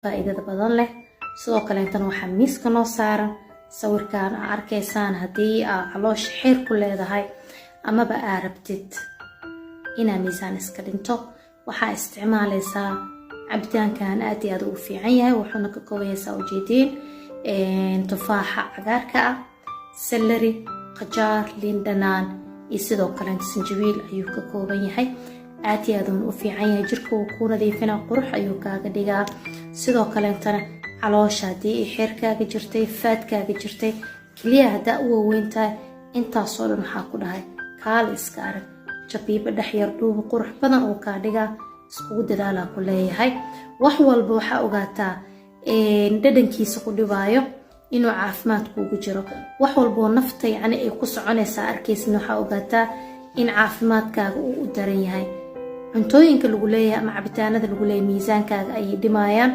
faa'iidada badan leh. sidoo kale intan waxaa miiska noo saaran sawirkan arkaysaan haddii aad caloosha xeer ku leedahay amaba aad rabtid inaad miisaan iska dhinto, waxaa isticmaalaysaa cabitaankan aad iyo aad ugu fiican yahay. wuxuuna ka kooban yahay ujeediin tufaaxa cagaarka ah, celery, qajaar, liin dhanaan iyo sidoo kale sinjibiil ayuu ka kooban yahay. aad iyo aad u fiican yahay, jirka uu ku nadiifinaa, qurux ayuu kaaga dhigaa. sidoo kale intana caloosha haddii ay xeerkaaga jirtay, faadkaaga jirtay, kaliya haddaa u waaweyntahay, intaasoo dhan waxaa ku dhahay kaala iska arag, jabiiba dhex yar dhuuba qurux badan uu kaa dhigaa. iskugu dadaalaa ku leeyahay. wax walba waxaa ogaataa dhadhankiisa ku dhibaayo inuu caafimaad kuugu jiro. wax walboo nafta yacni ay ku soconaysaa arkaysin waxaa ogaataa in caafimaadkaaga uu u daran yahay. cuntooyinka lagu leeyahay ama cabitaanada lagu leeyahay miisaankaaga ayay dhimayaan.